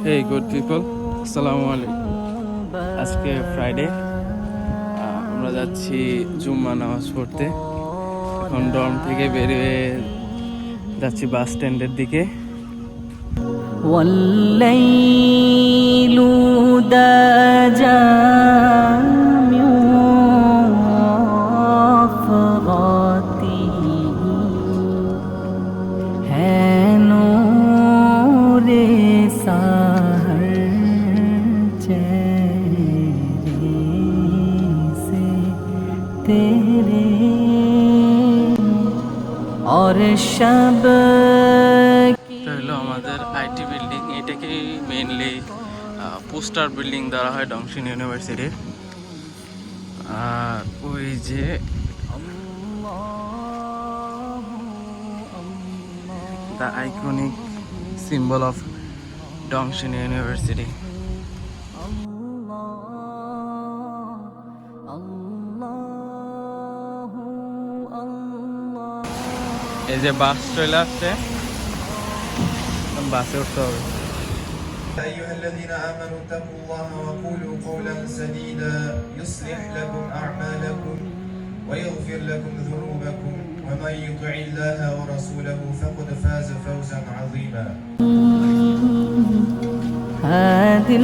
Hey good people, আসসালামু আলাইকুম। আজকে ফ্রাইডে, আমরা যাচ্ছি জুম্মা নামাজ পড়তে। এখন ডর্ম থেকে বেরিয়ে যাচ্ছি বাস স্ট্যান্ডের দিকে। والليل دجى فراته है नूर सहर चेहरे से तेरे और शब এটা হলো আমাদের আইটি বিল্ডিং। এটাকে মেইনলি পোস্টার বিল্ডিং ধরা হয় ডংশিন ইউনিভার্সিটির। আর ওই যে the iconic symbol of Dongshin university. এই যে বাস চলে আসছে, বাসে উঠতে হবে। أيها الذين آمنوا اتقوا الله وقولوا قولا سديدا يصلح لكم أعمالكم ويغفر لكم ذنوبكم ومن يطع الله ورسوله فقد فاز فوزا عظيما. هذه